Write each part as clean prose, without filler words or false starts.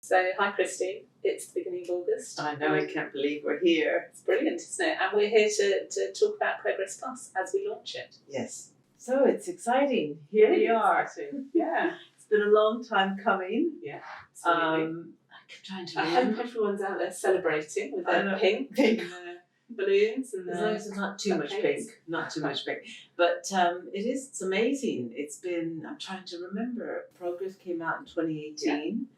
So, hi Christine, it's the beginning of August. I know, I can't believe we're here. It's brilliant, isn't it? And we're here to talk about Progress Plus as we launch it. Yes. So it's exciting. Here we are. Exciting. Yeah. It's been a long time coming. Yeah, absolutely. I keep trying to I remember. hope everyone's out there celebrating with I their know. pink Pink. and balloons. And As long as it's not too much cupcakes. pink. Not too much pink. But it's amazing. It's been, I'm trying to remember. Progress came out in 2018.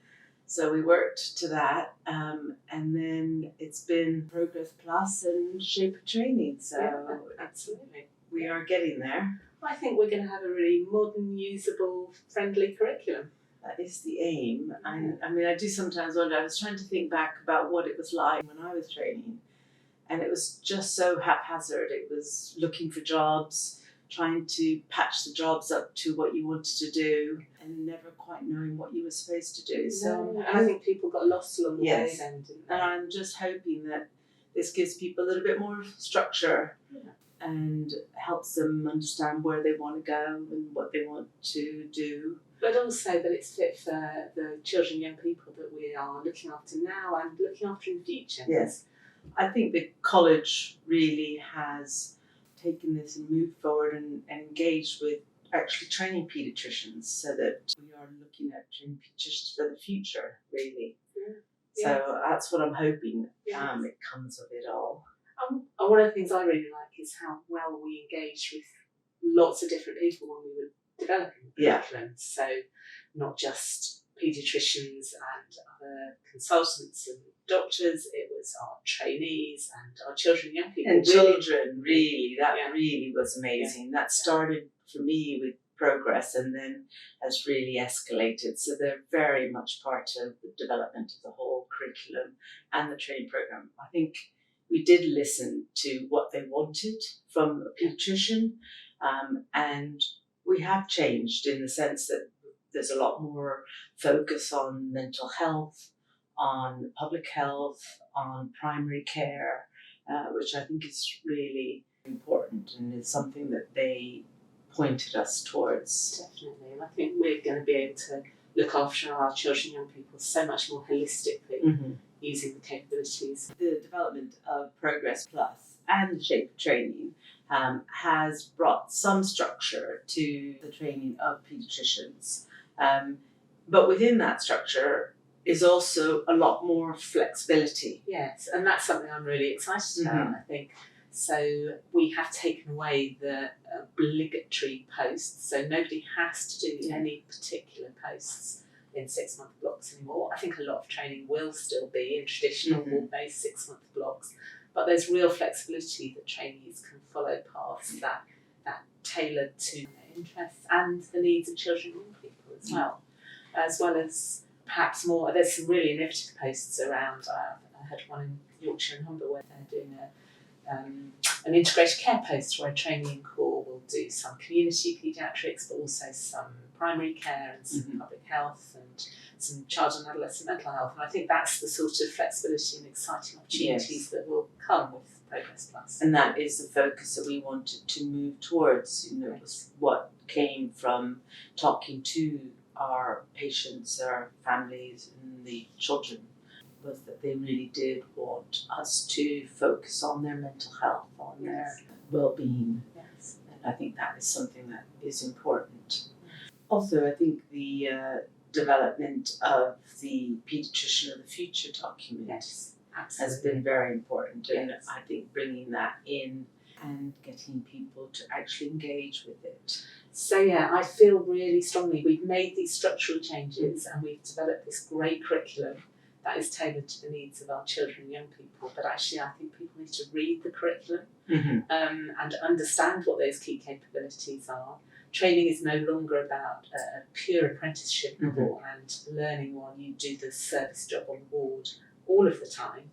So we worked to that, and then it's been Progress Plus and Shape of Training. So absolutely. we are getting there. I think we're going to have a really modern, usable, friendly curriculum. That is the aim. And I mean, I do sometimes wonder, I was trying to think back about what it was like when I was training, and it was just so haphazard. It was looking for jobs, trying to patch the jobs up to what you wanted to do, and never quite knowing what you were supposed to do. So and I think people got lost along the way Yes. then, didn't they? And I'm just hoping that this gives people a little bit more structure and helps them understand where they want to go and what they want to do. But also that it's fit for the children and young people that we are looking after now and looking after in the future. Yes. I think the college really has taken this and moved forward and engaged with actually training paediatricians so that we are looking at training paediatricians for the future, really. So that's what I'm hoping it comes of it all. And one of the things I really like is how well we engage with lots of different people when we were developing the curriculum. So not just paediatricians and other consultants and doctors, it was our trainees and our children and young people. And children, really, that Yeah. really was amazing. That started for me with Progress and then has really escalated. So they're very much part of the development of the whole curriculum and the training program. I think we did listen to what they wanted from a paediatrician, and we have changed in the sense that there's a lot more focus on mental health, on public health, on primary care, which I think is really important and is something that they pointed us towards. Definitely, and I think we're going to be able to look after our children and young people so much more holistically using the capabilities. The development of Progress Plus and Shape of Training has brought some structure to the training of paediatricians. But within that structure is also a lot more flexibility. Yes, and that's something I'm really excited about, I think. So we have taken away the obligatory posts, so nobody has to do any particular posts in 6-month blocks anymore. I think a lot of training will still be in traditional ward-based 6-month blocks, but there's real flexibility that trainees can follow paths that tailored to their interests and the needs of children and young people as well as perhaps more. There's some really innovative posts around. I had one in Yorkshire and Humber where they're doing an integrated care post where a trainee in core will do some community paediatrics, but also some primary care and some public health and some child and adolescent mental health. And I think that's the sort of flexibility and exciting opportunities that will come with Progress Plus. And that is the focus that we wanted to move towards. You know, it was what came from talking to our patients, our families and the children, was that they really did want us to focus on their mental health, on their well-being. Yes. And I think that is something that is important. Also, I think the development of the Paediatrician of the Future document has been very important. And I think bringing that in and getting people to actually engage with it. So I feel really strongly we've made these structural changes and we've developed this great curriculum that is tailored to the needs of our children and young people. But actually, I think people need to read the curriculum and understand what those key capabilities are. Training is no longer about a pure apprenticeship model and learning while you do the service job on the ward all of the time.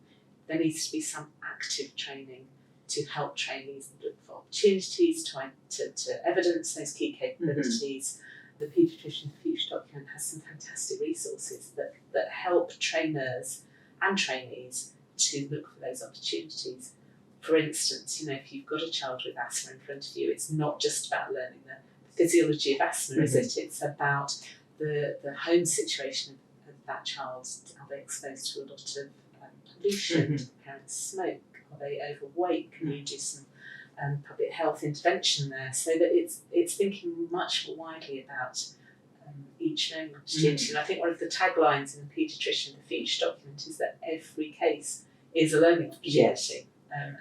There needs to be some active training to help trainees look for opportunities, to evidence those key capabilities. The Paediatrician of the Future document has some fantastic resources that help trainers and trainees to look for those opportunities. For instance, if you've got a child with asthma in front of you, it's not just about learning the physiology of asthma, is it? It's about the home situation of that child, are they exposed to a lot of pollution? Do the parents smoke? Are they overweight? Can you do some public health intervention there? So that it's thinking much more widely about each learning opportunity. And I think one of the taglines in the Paediatrician, the future document, is that every case is a learning opportunity. Yes.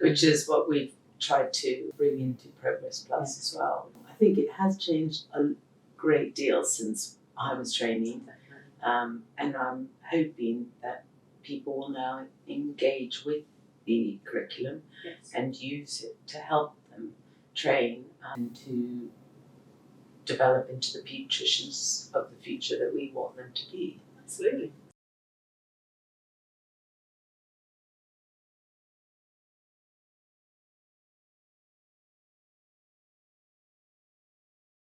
Which is what we've tried to bring into Progress Plus as well. I think it has changed a great deal since I was training, and I'm hoping that people will now engage with the curriculum and use it to help them train and to develop into the paediatricians of the future that we want them to be. Absolutely.